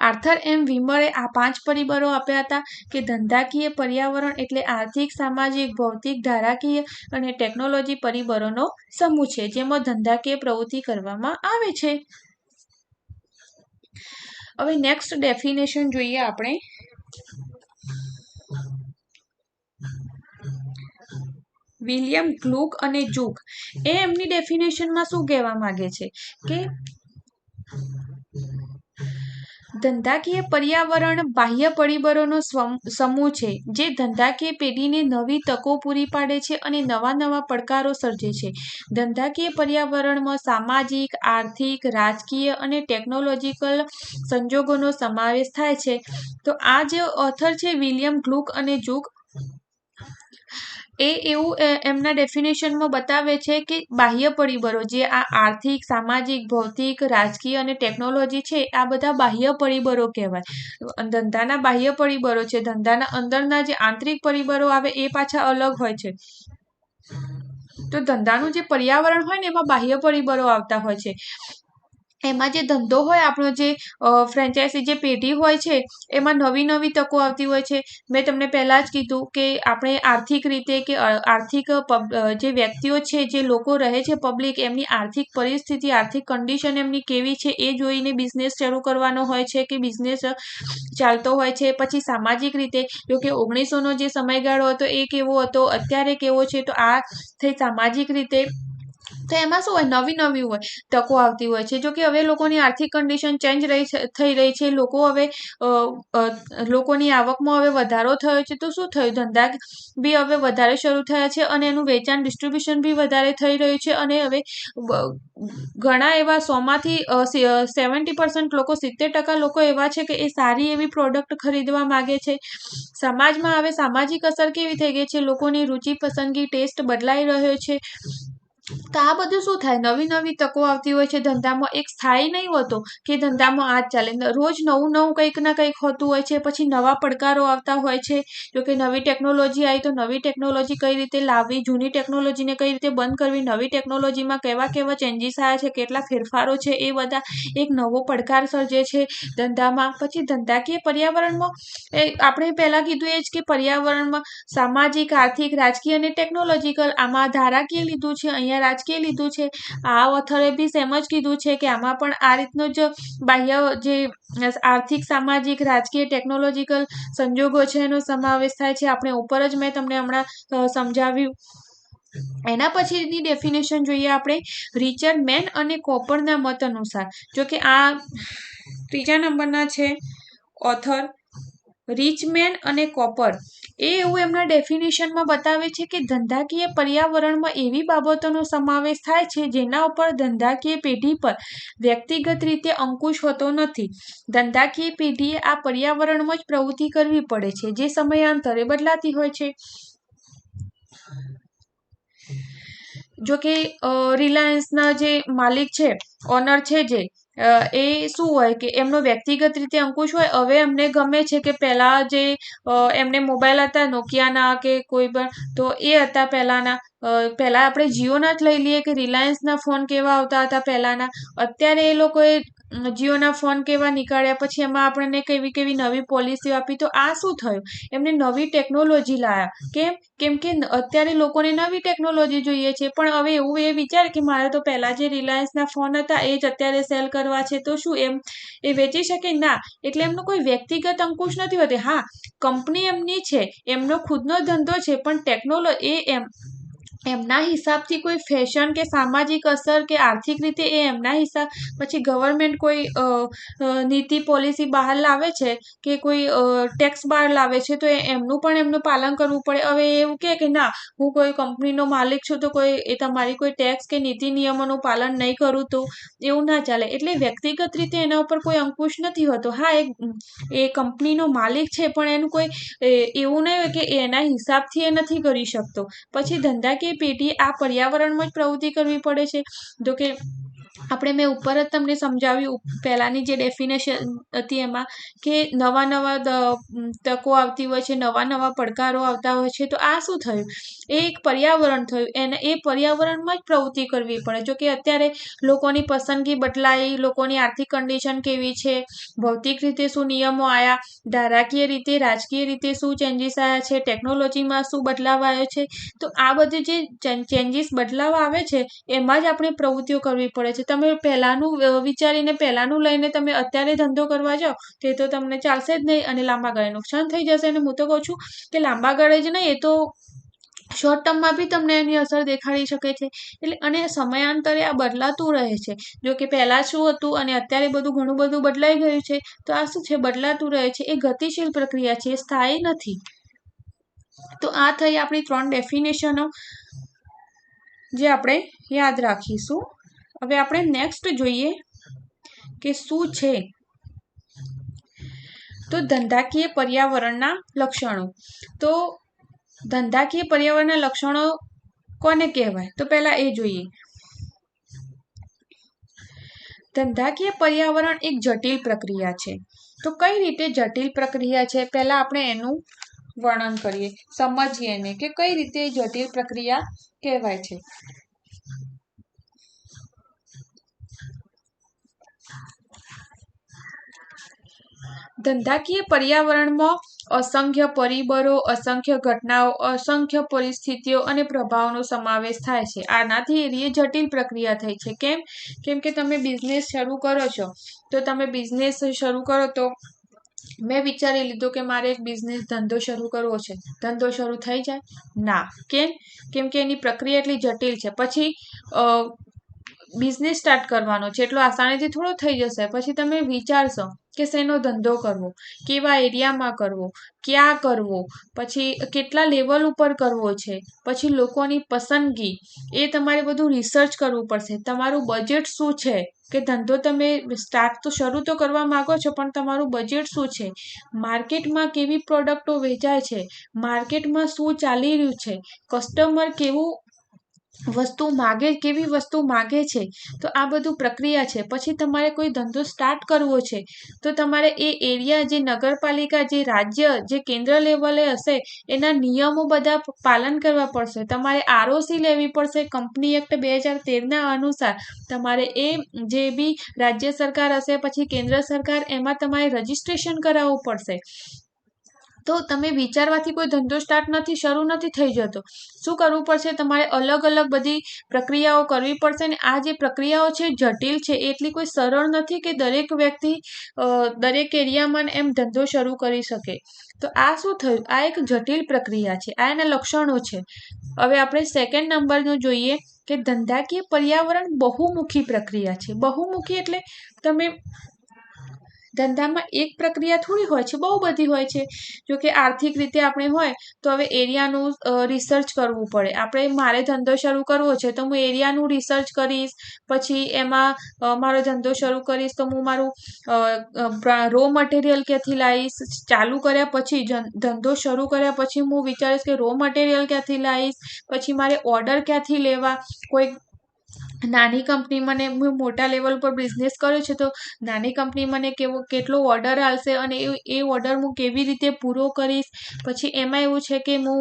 આર્થર એમ વિમરે આ 5 પરિબળો આપ્યા હતા કે ધંધાકીય પર્યાવરણ એટલે આર્થિક, સામાજિક, ભૌતિક, ધારાકીય અને ટેકનોલોજી પરિબળોનો સમૂહ છે જેમાં ધંધાકીય પ્રવૃત્તિ કરવામાં આવે છે. હવે નેક્સ્ટ ડેફિનેશન જોઈએ આપણે. વિલિયમ ગ્લુક અને જુક એ એમની ડેફિનેશનમાં શું કહેવા માંગે છે કે ધંધાકીય પર્યાવરણ બાહ્ય પરિબળોનો સમૂહ છે જે ધંધાકીય પેઢીને નવી તકો પૂરી પાડે છે અને નવા પડકારો સર્જે છે. ધંધાકીય પર્યાવરણમાં સામાજિક, આર્થિક, રાજકીય અને ટેકનોલોજીકલ સંજોગોનો સમાવેશ થાય છે. તો આ જે ઓથર છે વિલિયમ ગ્લુક અને જુક, એ એવું એમના ડેફિનેશનમાં બતાવે છે કે બાહ્ય પરિબળો જે આ આર્થિક, સામાજિક, ભૌતિક, રાજકીય અને ટેકનોલોજી છે, આ બધા બાહ્ય પરિબળો કહેવાય. ધંધાના બાહ્ય પરિબળો છે. ધંધાના અંદરના જે આંતરિક પરિબળો આવે એ પાછા અલગ હોય છે. તો ધંધાનું જે પર્યાવરણ હોય ને એમાં બાહ્ય પરિબળો આવતા હોય છે. એમાં જે ધંધો હોય આપણો, જે ફ્રેન્ચાઇઝી જે પેઢી હોય છે, એમાં નવી તકો આવતી હોય છે. મેં તમને પહેલાં જ કીધું કે આપણે આર્થિક રીતે કે આર્થિક જે વ્યક્તિઓ છે, જે લોકો રહે છે પબ્લિક, એમની આર્થિક પરિસ્થિતિ, આર્થિક કન્ડિશન એમની કેવી છે એ જોઈને બિઝનેસ શરૂ કરવાનો હોય છે કે બિઝનેસ ચાલતો હોય છે. પછી સામાજિક રીતે, જો કે 1900નો જે સમયગાળો હતો એ કેવો હતો, અત્યારે કેવો છે, તો આ થઈ સામાજિક રીતે. તો એમાં શું હોય, નવી હોય તકો આવતી હોય છે. જો કે હવે લોકોની આર્થિક કન્ડિશન ચેન્જ થઈ રહી છે. લોકો હવે લોકોની આવકમાં હવે વધારો થયો છે. તો શું થયું, ધંધા બી હવે વધારે શરૂ થયા છે અને એનું વેચાણ ડિસ્ટ્રીબ્યુશન બી વધારે થઈ રહ્યું છે. અને હવે ઘણા એવા 100માંથી 70% લોકો, 70% લોકો એવા છે કે એ સારી એવી પ્રોડક્ટ ખરીદવા માંગે છે. સમાજમાં હવે સામાજિક અસર કેવી થઈ ગઈ છે, લોકોની રુચિ, પસંદગી, ટેસ્ટ બદલાઈ રહ્યો છે. તો આ બધું શું થાય, નવી તકો આવતી હોય છે ધંધામાં. એક સ્થાયી નહીં હોતો કે ધંધામાં આ જ ચાલે, રોજ નવું કંઈક ના કંઈક હોતું હોય છે. પછી નવા પડકારો આવતા હોય છે. જો કે નવી ટેકનોલોજી આવી, તો નવી ટેકનોલોજી કઈ રીતે લાવવી, જૂની ટેકનોલોજીને કઈ રીતે બંધ કરવી, નવી ટેકનોલોજીમાં કેવા ચેન્જીસ આવ્યા છે, કેટલા ફેરફારો છે, એ બધા એક નવો પડકાર સર્જે છે ધંધામાં. પછી ધંધાકીય પર્યાવરણમાં આપણે પહેલાં કીધું એ જ કે પર્યાવરણમાં સામાજિક, આર્થિક, રાજકીય અને ટેકનોલોજીકલ, આમાં ધારાકીય લીધું છે, અહીંયા રાજકીય લીધું છે. આ ઓથરે બી સેમ જ કીધું છે કે આમાં પણ આ રીતનું જ બાહ્ય જે આર્થિક, સામાજિક, રાજકીય, ટેકનોલોજીકલ સંજોગો છે એનો સમાવેશ થાય છે. આપણે ઉપર જ મેં તમને હમણાં સમજાવ્યું. એના પછીની ડેફિનેશન જોઈએ આપણે, રિચર્ડ મેન અને કોપરના મત અનુસાર. જો કે આ 3જા નંબરના છે ઓથર રિચમેન અને કોપર. એવું એમના ડેફિનેશનમાં બતાવે છે કે ધંધાકીય પર્યાવરણમાં એવી બાબતોનો સમાવેશ થાય છે જેના ઉપર ધંધાકીય પેઢી પર વ્યક્તિગત રીતે અંકુશ હોતો નથી. ધંધાકીય પેઢીએ આ પર્યાવરણમાં જ પ્રવૃત્તિ કરવી પડે છે જે સમયાંતરે બદલાતી હોય છે. જો કે રિલાયન્સના જે માલિક છે, ઓનર છે જે એ શું હોય કે એમનો વ્યક્તિગત રીતે અંકુશ હોય. હવે એમને ગમે છે કે પહેલા જે એમને મોબાઈલ હતા નોકિયાના કે કોઈ પણ, તો એ હતા પહેલાના. પહેલા આપણે જીઓના જ લઈ લઈએ કે રિલાયન્સના ફોન કેવા આવતા હતા પહેલાના. અત્યારે એ લોકોએ જીઓના ફોન કેવા નીકાળ્યા, પછી એમાં આપણને કેવી કેવી નવી પોલિસીઓ આપી. તો આ શું થયું, એમને નવી ટેકનોલોજી લાયા. કેમ કે અત્યારે લોકોને નવી ટેકનોલોજી જોઈએ છે, પણ હવે એવું એ વિચાર કે મારે તો પહેલા જે રિલાયન્સના ફોન હતા એ જ અત્યારે સેલ કરવા છે, તો શું એમ એ વેચી શકે? ના. એટલે એમનો કોઈ વ્યક્તિગત અંકુશ નથી હોતી. હા, કંપની એમની છે, એમનો ખુદનો ધંધો છે, પણ એમના હિસાબથી કોઈ ફેશન કે સામાજિક અસર કે આર્થિક રીતે એ એમના હિસાબ, પછી ગવર્મેન્ટ કોઈ નીતિ પોલિસી બહાર લાવે છે કે કોઈ ટેક્સ બહાર લાવે છે, તો એમનું પાલન કરવું પડે. હવે એવું કે ના, હું કોઈ કંપનીનો માલિક છું તો એ તમારી કોઈ ટેક્સ કે નીતિ નિયમોનું પાલન નહીં કરું તો એવું ના ચાલે. એટલે વ્યક્તિગત રીતે એના ઉપર કોઈ અંકુશ નથી હોતો. હા, એ કંપનીનો માલિક છે, પણ એનું કોઈ એવું નહીં હોય કે એના હિસાબથી એ નથી કરી શકતો. પછી ધંધાકીય પેઢી આ પર્યાવરણમાં જ પ્રવૃત્તિ કરવી પડે છે. જો કે મેં ઉપર જ તમને સમજાવ્યું પહેલાની જે ડેફિનેશન હતી એમાં, કે નવા તકો આવતી હોય છે, નવા પડકારો આવતા હોય છે. તો આ શું થયું, એ એક પર્યાવરણ થયું. એ પર્યાવરણમાં જ પ્રવૃત્તિ કરવી પડે. જો કે અત્યારે લોકોની પસંદગી બદલાઈ, લોકોની આર્થિક કન્ડિશન કેવી છે, ભૌતિક રીતે શું નિયમો આવ્યા, ધારાકીય રીતે રાજકીય રીતે શું ચેન્જીસ આવ્યા છે, ટેકનોલોજીમાં શું બદલાવ આવ્યો છે. તો આ બધી જે ચેન્જીસ બદલાવ આવે છે એમાં જ આપણે પ્રવૃત્તિઓ કરવી પડે છે. તમે પહેલાનું વિચારીને પહેલાનું લઈને તમે અત્યારે ધંધો કરવા જાઓ તે તો તમને ચાલશે જ નહીં, અને લાંબા ગાળે નુકસાન થઈ જશે. અને હું તો કહું છું કે લાંબા ગાળે જ નહીં, એ તો શોર્ટ ટર્મમાં બી તમને એની અસર દેખાડી શકે છે. એટલે અને સમયાંતરે આ બદલાતું રહે છે. જો કે પહેલા શું હતું અને અત્યારે ઘણું બધું બદલાઈ ગયું છે. તો આ શું છે, બદલાતું રહે છે. એ ગતિશીલ પ્રક્રિયા છે, એ સ્થાયી નથી. તો આ થઈ આપણી 3 ડેફિનેશનો જે આપણે યાદ રાખીશું. હવે આપણે નેક્સ્ટ જોઈએ કે શું છે, તો ધંધાકીય પર્યાવરણના લક્ષણો. તો ધંધાકીય પર્યાવરણના લક્ષણો કોને કહેવાય, તો પહેલા એ જોઈએ. ધંધાકીય પર્યાવરણ એક જટિલ પ્રક્રિયા છે. તો કઈ રીતે જટિલ પ્રક્રિયા છે, પહેલા આપણે એનું વર્ણન કરીએ, સમજીએ એને કે કઈ રીતે જટિલ પ્રક્રિયા કહેવાય છે. ધંધાકીય પર્યાવરણમાં અસંખ્ય પરિબળો, અસંખ્ય ઘટનાઓ, અસંખ્ય પરિસ્થિતિઓ અને પ્રભાવનો સમાવેશ થાય છે. આનાથી એ જટિલ પ્રક્રિયા થઈ છે. કેમ કે તમે બિઝનેસ શરૂ કરો છો, તો તમે બિઝનેસ શરૂ કરો તો મેં વિચારી લીધું કે મારે એક બિઝનેસ ધંધો શરૂ કરવો છે. ધંધો શરૂ થઈ જાય? ના. કેમ કે એની પ્રક્રિયા એટલી જટિલ છે. પછી બિઝનેસ સ્ટાર્ટ કરવાનો છે, એટલો આસાનીથી થોડો થઈ જશે. પછી તમે વિચારશો કે શેનો ધંધો કરવો, કેવા એરિયામાં કરવો, ક્યાં કરવો, પછી કેટલા લેવલ ઉપર કરવો છે, પછી લોકોની પસંદગી, એ તમારે બધું રિસર્ચ કરવું પડશે. તમારું બજેટ શું છે, કે ધંધો તમે સ્ટાર્ટ તો શરૂ તો કરવા માંગો છો, પણ તમારું બજેટ શું છે, માર્કેટમાં કેવી પ્રોડક્ટો વેચાય છે, માર્કેટમાં શું ચાલી રહ્યું છે, કસ્ટમર કેવી વસ્તુ માગે છે. તો આ બધું પ્રક્રિયા છે. પછી તમારે કોઈ ધંધો સ્ટાર્ટ કરવો છે, તો તમારે એ એરિયા, જે નગરપાલિકા, જે રાજ્ય, જે કેન્દ્ર લેવલે હશે, એના નિયમો બધા પાલન કરવા પડશે. તમારે આરઓસી લેવી પડશે. કંપની એક્ટ 2013ના અનુસાર તમારે એ જે બી રાજ્ય સરકાર હશે, પછી કેન્દ્ર સરકાર, એમાં તમારે રજીસ્ટ્રેશન કરાવવું પડશે. તો તમે વિચારવાથી કોઈ ધંધો શરૂ નથી થઈ જતો. શું કરવું પડશે, તમારે અલગ અલગ બધી પ્રક્રિયાઓ કરવી પડશે. ને આ જે પ્રક્રિયાઓ છે જટિલ છે, એટલી કોઈ સરળ નથી કે દરેક વ્યક્તિ દરેક એરિયામાં એમ ધંધો શરૂ કરી શકે. તો આ શું થયું, આ એક જટિલ પ્રક્રિયા છે. આ એના લક્ષણો છે. હવે આપણે સેકન્ડ નંબરનું જોઈએ કે ધંધાકીય પર્યાવરણ બહુમુખી પ્રક્રિયા છે. બહુમુખી એટલે તમે ધંધામાં એક પ્રક્રિયા થોડી હોય છે, બહુ બધી હોય છે. જો કે આર્થિક રીતે આપણે હોય તો હવે એરિયાનું રિસર્ચ કરવું પડે. મારે ધંધો શરૂ કરવો છે તો હું એરિયાનું રિસર્ચ કરીશ, પછી એમાં મારો ધંધો શરૂ કરીશ તો હું મારું રો મટીરિયલ ક્યાંથી લાવીશ, ચાલુ કર્યા પછી ધંધો શરૂ કર્યા પછી હું વિચારીશ કે રો મટીરિયલ ક્યાંથી લાવીશ, પછી મારે ઓર્ડર ક્યાંથી લેવા. કોઈ નાની કંપની મને, હું મોટા લેવલ પર બિઝનેસ કર્યો છે તો નાની કંપની મને કેટલો ઓર્ડર આવશે અને એ ઓર્ડર હું કેવી રીતે પૂરો કરીશ. પછી એમાં એવું છે કે હું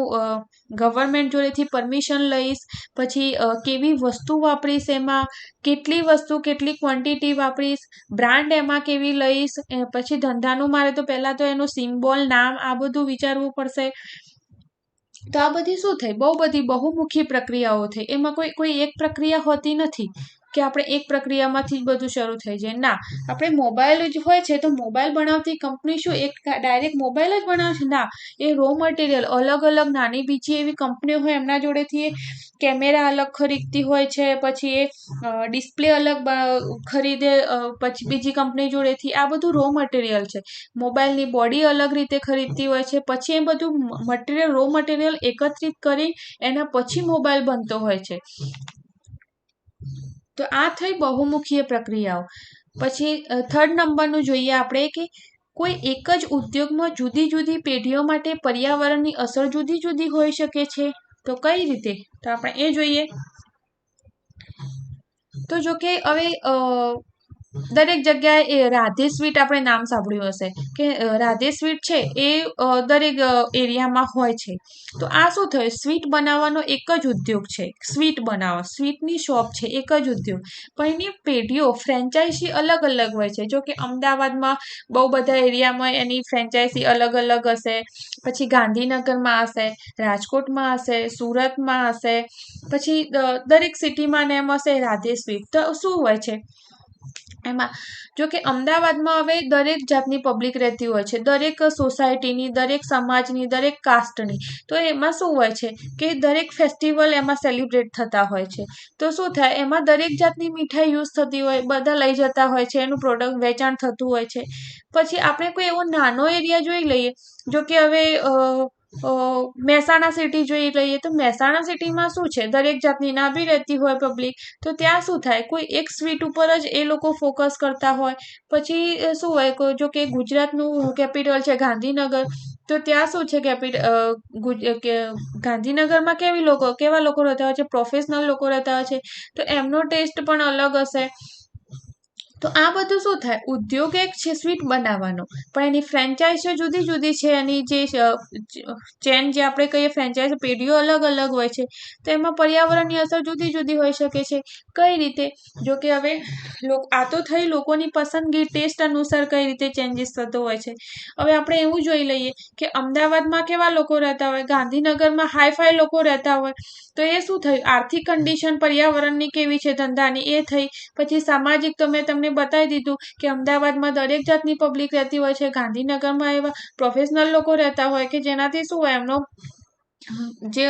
ગવર્મેન્ટ જોડેથી પરમિશન લઈશ, પછી કેવી વસ્તુ વાપરીશ, એમાં કેટલી વસ્તુ કેટલી ક્વોન્ટિટી વાપરીશ, બ્રાન્ડ એમાં કેવી લઈશ, પછી ધંધાનું મારે તો પહેલાં તો એનું સિમ્બોલ, નામ આ બધું વિચારવું પડશે. તો આ બધી શું થઈ, બહુ બધી બહુમુખી પ્રક્રિયાઓ થઈ. એમાં કોઈ એક પ્રક્રિયા હોતી નથી કે આપણે એક પ્રક્રિયામાંથી જ બધું શરૂ થઈ જાય. ના, આપણે મોબાઈલ જ હોય છે તો મોબાઈલ બનાવતી કંપની શું એક ડાયરેક્ટ મોબાઈલ જ બનાવે છે? ના, એ રો મટીરિયલ અલગ અલગ નાની બીજી એવી કંપનીઓ હોય એમના જોડેથી કેમેરા અલગ ખરીદતી હોય છે, પછી એ ડિસ્પ્લે અલગ ખરીદે, પછી બીજી કંપની જોડેથી. આ બધું રો મટીરિયલ છે. મોબાઈલની બોડી અલગ રીતે ખરીદતી હોય છે, પછી એ બધું રો મટીરિયલ એકત્રિત કરી એના પછી મોબાઈલ બનતો હોય છે. તો આ થઈ બહુમુખીય પ્રક્રિયાઓ. પછી થર્ડ નંબરનું જોઈએ આપણે કે કોઈ એક જ ઉદ્યોગમાં જુદી જુદી પેઢીઓ માટે પર્યાવરણની અસર જુદી જુદી હોઈ શકે છે. તો કઈ રીતે? તો આપણે એ જોઈએ. તો જો કે હવે દરેક જગ્યાએ રાધે સ્વીટ આપણે નામ સાંભળ્યું હશે કે રાધે સ્વીટ છે એ દરેક એરિયામાં હોય છે. તો આ શું થયું, સ્વીટ બનાવવાનો એક જ ઉદ્યોગ છે, સ્વીટ બનાવો, સ્વીટની શોપ છે, એક જ ઉદ્યોગ. પણ એની પેઢીઓ ફ્રેન્ચાઇઝી અલગ અલગ હોય છે. જો કે અમદાવાદમાં બહુ બધા એરિયામાં એની ફ્રેન્ચાઇઝી અલગ અલગ હશે, પછી ગાંધીનગરમાં હશે, રાજકોટમાં હશે, સુરતમાં હશે, પછી દરેક સિટીમાં ને એમ હશે રાધે સ્વીટ. તો શું હોય છે એમાં, જો કે અમદાવાદમાં હવે દરેક જાતની પબ્લિક રહેતી હોય છે, દરેક સોસાયટીની, દરેક સમાજની, દરેક કાસ્ટની. તો એમાં શું હોય છે કે દરેક ફેસ્ટિવલ એમાં સેલિબ્રેટ થતા હોય છે. તો શું થાય, એમાં દરેક જાતની મીઠાઈ યુઝ થતી હોય, બધા લઈ જતા હોય છે, એનું પ્રોડક્ટ વેચાણ થતું હોય છે. પછી આપણે કોઈ એવો નાનો એરિયા જોઈ લઈએ, જો કે હવે મહેસાણા સિટી જોઈ લઈએ તો મહેસાણા સિટીમાં શું છે, દરેક જાતની ના બી રહેતી હોય પબ્લિક. તો ત્યાં શું થાય, કોઈ એક સ્વીટ ઉપર જ એ લોકો ફોકસ કરતા હોય. પછી શું હોય, જો કે ગુજરાતનું કેપિટલ છે ગાંધીનગર, તો ત્યાં શું છે ગાંધીનગરમાં કેવા લોકો રહેતા હોય છે, પ્રોફેશનલ લોકો રહેતા હોય છે. તો એમનો ટેસ્ટ પણ અલગ હશે. તો આ બધું શું થાય, ઉદ્યોગ એક છે સ્વીટ બનાવવાનો, પણ એની ફ્રેન્ચાઇઝીઓ જુદી જુદી છે, એની જે ચેન જે આપણે કહીએ ફ્રેન્ચાઇઝ પેઢીઓ અલગ અલગ હોય છે. તો એમાં પર્યાવરણની અસર જુદી જુદી હોઈ શકે છે. કઈ રીતે? જો કે હવે આ તો થઈ લોકોની પસંદગી, ટેસ્ટ અનુસાર કઈ રીતે ચેન્જીસ થતો હોય છે. હવે આપણે એવું જોઈ લઈએ કે અમદાવાદમાં કેવા લોકો રહેતા હોય, ગાંધીનગરમાં હાઈફાઈ લોકો રહેતા હોય. તો એ શું થયું, આર્થિક કન્ડિશન પર્યાવરણની કેવી છે ધંધાની એ થઈ. પછી સામાજિક તો મેં તમને બતાવી દીધું કે અમદાવાદમાં દરેક જાતની પબ્લિક રહેતી હોય છે, ગાંધીનગરમાં એવા પ્રોફેશનલ લોકો રહેતા હોય કે જેનાથી શું હોય, એમનો જે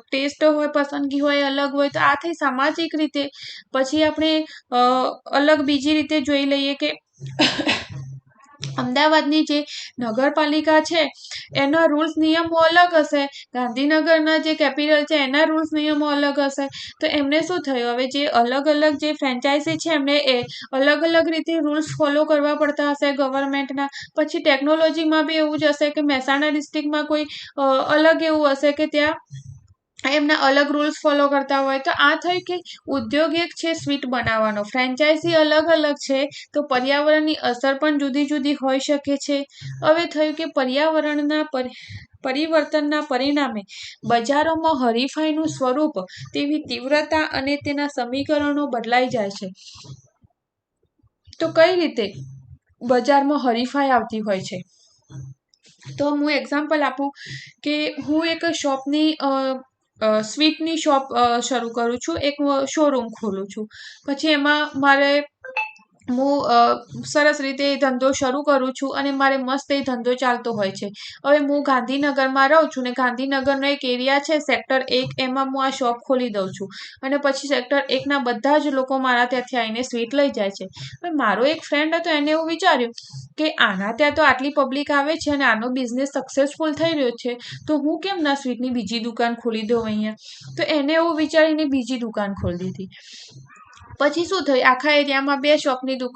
ટેસ્ટ હોય, પસંદગી હોય અલગ હોય. તો આ થઈ સામાજિક રીતે. પછી આપણે અલગ બીજી રીતે જોઈ લઈએ કે અમદાવાદની જે નગરપાલિકા છે એના રૂલ્સ નિયમો અલગ હશે, ગાંધીનગરના જે કેપિટલ છે એના રૂલ્સ નિયમો અલગ હશે. તો એમને શું થયું, હવે જે અલગ અલગ જે ફ્રેન્ચાઇઝી છે એમને અલગ અલગ રીતે રૂલ્સ ફોલો કરવા પડતા હશે ગવર્મેન્ટના. પછી ટેકનોલોજીમાં બી એવું જ હશે કે મહેસાણા ડિસ્ટ્રિક્ટમાં કોઈ અલગ એવું હશે કે ત્યાં એમના અલગ રૂલ્સ ફોલો કરતા હોય. તો આ થયું કે ઉદ્યોગ એક છે સ્વીટ બનાવવાનો, ફ્રેન્ચાઇઝી અલગ અલગ છે, તો પર્યાવરણની અસર પણ જુદી જુદી હોઈ શકે છે. હવે થયું કે પર્યાવરણના પરિવર્તનના પરિણામે બજારોમાં હરીફાઈનું સ્વરૂપ, તેવી તીવ્રતા અને તેના સમીકરણો બદલાઈ જાય છે. તો કઈ રીતે બજારમાં હરીફાઈ આવતી હોય છે? તો હું એક્ઝામ્પલ આપું કે હું એક શોપની સ્વીટની શોપ શરૂ કરું છું, એક શોરૂમ ખોલું છું. પછી એમાં મારે હું સરસ રીતે એ ધંધો શરૂ કરું છું અને મારે મસ્ત એ ધંધો ચાલતો હોય છે. હવે હું ગાંધીનગરમાં રહું છું ને ગાંધીનગરનો એક એરિયા છે સેક્ટર 1, એમાં હું આ શોપ ખોલી દઉં છું અને પછી સેક્ટર 1ના બધા જ લોકો મારા ત્યાંથી આવીને સ્વીટ લઈ જાય છે. હવે મારો એક ફ્રેન્ડ હતો, એને એવું વિચાર્યું કે આના ત્યાં તો આટલી પબ્લિક આવે છે અને આનો બિઝનેસ સક્સેસફુલ થઈ રહ્યો છે, તો હું કેમ ના સ્વીટની બીજી દુકાન ખોલી દઉં અહીંયા. તો એને એવું વિચારીને બીજી દુકાન ખોલી દીધી. પછી શું થયું, આખા એરિયામાં 2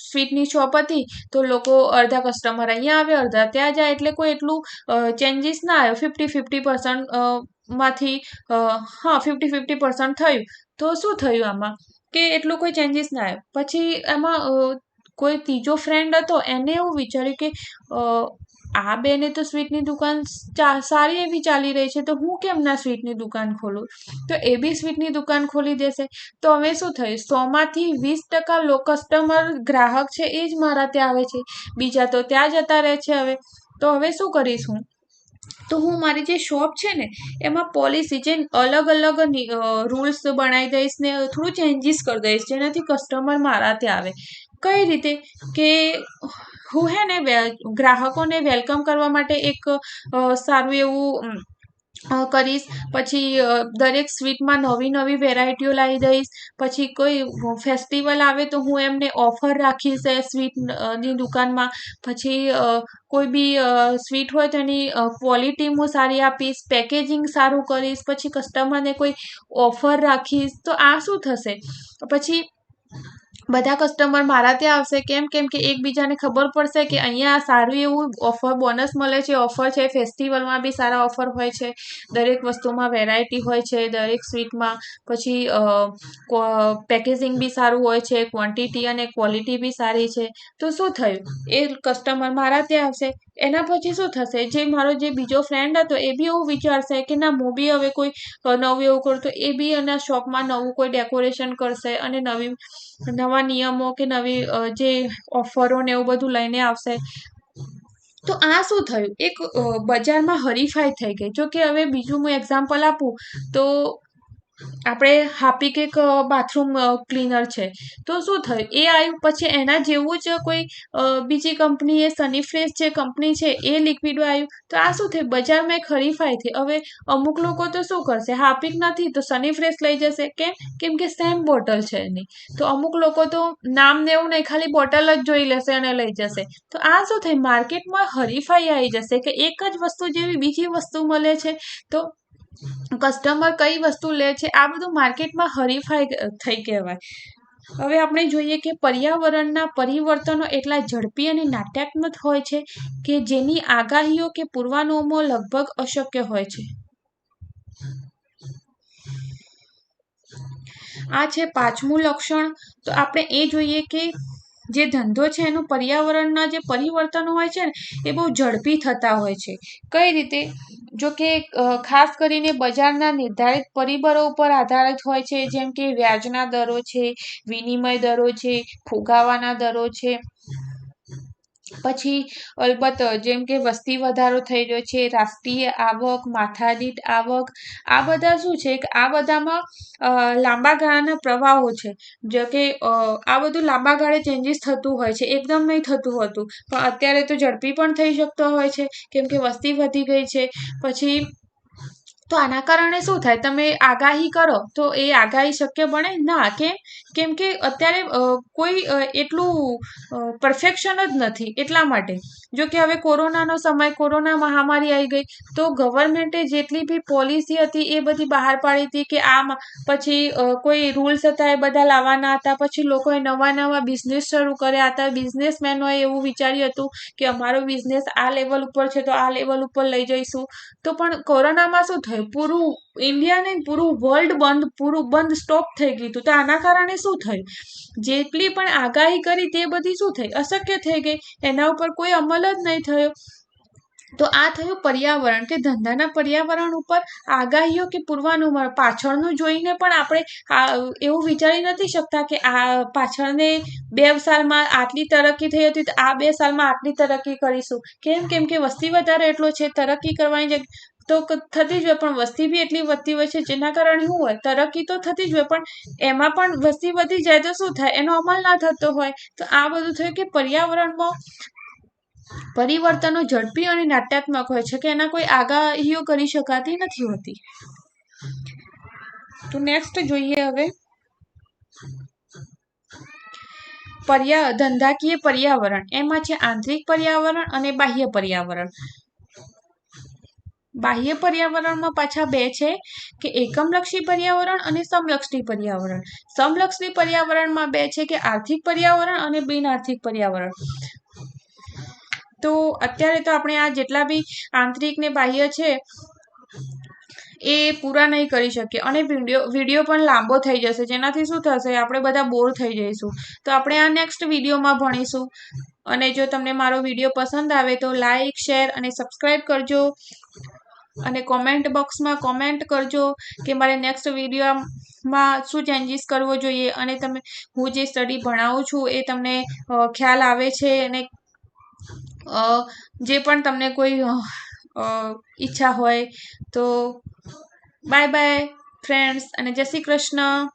સ્વીટની શોપ હતી, તો લોકો અડધા કસ્ટમર અહીંયા આવે, અડધા ત્યાં જાય, એટલે કોઈ એટલું ચેન્જીસ ના આવ્યો. 50-50% માંથી 50-50% થયું. તો શું થયું આમાં કે એટલું કોઈ ચેન્જીસ ના આવ્યો. પછી એમાં કોઈ ત્રીજો ફ્રેન્ડ હતો, એને એવું વિચાર્યું કે આ બેને તો સ્વીટની દુકાન સારી એવી ચાલી રહી છે, તો હું કેમ ના સ્વીટની દુકાન ખોલું. તો એ બી સ્વીટની દુકાન ખોલી દેશે. તો હવે શું થયું, 100માંથી 20% કસ્ટમર ગ્રાહક છે એ જ મારા ત્યાં આવે છે, બીજા તો ત્યાં જતા રહે છે. હવે તો હવે શું કરીશ હું, તો હું મારી જે શોપ છે ને એમાં પોલિસી જે અલગ અલગ રૂલ્સ બનાવી દઈશ ને થોડું ચેન્જીસ કરી દઈશ, જેનાથી કસ્ટમર મારા ત્યાં આવે. કઈ રીતે કે હું હે ને ગ્રાહકોને વેલકમ કરવા માટે એક સારું એવું કરીશ. પછી દરેક સ્વીટમાં નવી નવી વેરાયટીઓ લાવી દઈશ. પછી કોઈ ફેસ્ટિવલ આવે તો હું એમને ઓફર રાખીશ સ્વીટની દુકાનમાં. પછી કોઈ બી સ્વીટ હોય તો એની ક્વોલિટી હું સારી આપીશ, પેકેજિંગ સારું કરીશ, પછી કસ્ટમરને કોઈ ઓફર રાખીશ. તો આ શું થશે, પછી બધા કસ્ટમર મારા ત્યાં આવશે. કેમ કે એકબીજાને ખબર પડશે કે અહીંયા સારું એવું ઓફર બોનસ મળે છે, ઓફર છે. ફેસ્ટિવલમાં બી સારા ઓફર હોય છે, દરેક વસ્તુમાં વેરાયટી હોય છે દરેક સ્વીટમાં. પછી પેકેજિંગ બી સારું હોય છે, ક્વોન્ટિટી અને ક્વોલિટી બી સારી છે. તો શું થયું, એ કસ્ટમર મારા ત્યાં આવશે. એના પછી શું થશે, જે મારો જે બીજો ફ્રેન્ડ હતો એ બી એવું વિચારશે કે ના હું બી હવે કોઈ નવું એવું કરું. તો એ બી એના શોપમાં નવું કોઈ ડેકોરેશન કરશે અને નવા નિયમો કે નવી જે ઓફરો ને એવું બધું લઈને આવશે. તો આ શું થયું, એક બજારમાં હરીફાઈ થઈ ગઈ. જો કે હવે બીજું હું એક્ઝામ્પલ આપું તો આપણે હાર્પિક એક બાથરૂમ ક્લીનર છે. તો શું થયું, એ આવ્યું પછી એના જેવું જ કોઈ બીજી કંપની, એ સનીફ્રેશ જે કંપની છે એ લિક્વિડ આવ્યું. તો આ શું થયું, બજારમાં એક હરીફાઈ થઈ. હવે અમુક લોકો તો શું કરશે, હાર્પિક નથી તો સનીફ્રેશ લઈ જશે. કેમ કે સેમ બોટલ છે એની. તો અમુક લોકો તો નામ ને એવું નહીં, ખાલી બોટલ જ જોઈ લેશે અને લઈ જશે. તો આ શું થાય, માર્કેટમાં હરીફાઈ આવી જશે કે એક જ વસ્તુ જેવી બીજી વસ્તુ મળે છે, તો કસ્ટમર કઈ વસ્તુ લે છે, આ બધું માર્કેટમાં હરીફાઈ થઈ કહેવાય. હવે આપણે જોઈએ કે પર્યાવરણના પરિવર્તનો એટલા ઝડપી અને નાટ્યાત્મક હોય છે કે જેની આગાહીઓ કે પૂર્વાનુમાનો લગભગ અશક્ય હોય છે. આ છે 5મું લક્ષણ. તો આપણે એ જોઈએ કે જે ધંધો છે એનું પર્યાવરણના જે પરિવર્તનો હોય છે ને એ બહુ ઝડપી થતા હોય છે. કઈ રીતે, જો કે ખાસ કરીને બજારના નિર્ધારિત પરિબળો ઉપર આધારિત હોય છે, જેમ કે વ્યાજના દરો છે, વિનિમય દરો છે, ફુગાવાના દરો છે. પછી અલબત્ત જેમ કે વસ્તી વધારો થઈ રહ્યો છે, રાષ્ટ્રીય આવક, માથાદીઠ આવક, આ બધા શું છે કે આ બધામાં લાંબા ગાળાના પ્રવાહો છે. જો કે આ બધું લાંબા ગાળે ચેન્જીસ થતું હોય છે, એકદમ નહીં થતું હોતું, પણ અત્યારે તો ઝડપી પણ થઈ શકતો હોય છે કેમ કે વસ્તી વધી ગઈ છે. પછી તો આના કારણે શું થાય, તમે આગાહી કરો તો એ આગાહી શક્ય બને ના. કેમ કે અત્યારે કોઈ એટલું પરફેક્શન જ નથી, એટલા માટે. જો કે હવે કોરોનાનો સમય, કોરોના મહામારી આવી ગઈ, તો ગવર્મેન્ટે જેટલી બી પોલિસી હતી એ બધી બહાર પાડી હતી કે પછી કોઈ રૂલ્સ હતા એ બધા લાવવાના હતા. પછી લોકોએ નવા બિઝનેસ શરૂ કર્યા હતા. બિઝનેસમેનોએ એવું વિચાર્યું હતું કે અમારો બિઝનેસ આ લેવલ ઉપર છે તો આ લેવલ ઉપર લઈ જઈશું. તો પણ કોરોનામાં શું થયું, પૂરું ઇન્ડિયા નહીં, પૂરું વર્લ્ડ બંધ સ્ટોપ થઈ ગયું હતું. તો આના કારણે શું થયું, જેટલી પણ આગાહી કરી તે બધી શું થઈ, અશક્ય થઈ ગઈ. એના ઉપર કોઈ અમલ જ નહીં થયો. તો આ થયું પર્યાવરણ, કે ધંધાના પર્યાવરણ ઉપર આગાહીઓ કે પૂર્વાનુમાન પાછળનું જોઈને પણ આપણે એવું વિચારી નથી શકતા કે આ પાછળને 2 સાલમાં આટલી તરક્કી થઈ હતી તો આ 2 સાલમાં આટલી તરક્કી કરીશું. કેમ કે વસ્તી વધારો એટલો છે, તરક્કી કરવાની તો થતી જ હોય, પણ વસ્તી બી એટલી વધતી હોય છે, જેના કારણે શું હોય, તરક્કી તો થતી જ હોય, પણ એમાં પણ વસ્તી વધી જાય તો શું થાય, એનો અમલ ના થતો હોય. તો આ બધું થયું કે પર્યાવરણમાં પરિવર્તનો ઝડપી અને નાટ્યાત્મક હોય છે, કે એના કોઈ આગાહીઓ કરી શકાતી નથી હોતી. તો નેક્સ્ટ જોઈએ હવે ધંધાકીય પર્યાવરણ. એમાં છે આંતરિક પર્યાવરણ અને બાહ્ય પર્યાવરણ. બાહ્ય પર્યાવરણમાં પાછા બે છે, કે એકમલક્ષી પર્યાવરણ અને સમલક્ષી પર્યાવરણ. સમલક્ષી પર્યાવરણમાં બે છે, કે આર્થિક પર્યાવરણ અને બિન આર્થિક પર્યાવરણ. તો અત્યારે તો આપણે આ જેટલા બી આંતરિક ને બાહ્ય છે એ પૂરા નહીં કરી શકીએ, અને વિડીયો પણ લાંબો થઈ જશે, જેનાથી શું થશે, આપણે બધા બોર થઈ જઈશું. તો આપણે આ નેક્સ્ટ વિડીયોમાં ભણીશું. અને જો તમને મારો વિડીયો પસંદ આવે તો લાઈક, શેર અને સબસ્ક્રાઈબ કરજો. અને કોમેન્ટ બોક્સમાં કોમેન્ટ કરજો કે મારે નેક્સ્ટ વિડીયોમાં શું ચેન્જીસ કરવો જોઈએ, અને તમે હું જે સ્ટડી ભણાવું છું એ તમને ખ્યાલ આવે છે, અને જે પણ તમને કોઈ ઈચ્છા હોય તો બાય બાય ફ્રેન્ડ્સ, અને જય શ્રી કૃષ્ણ.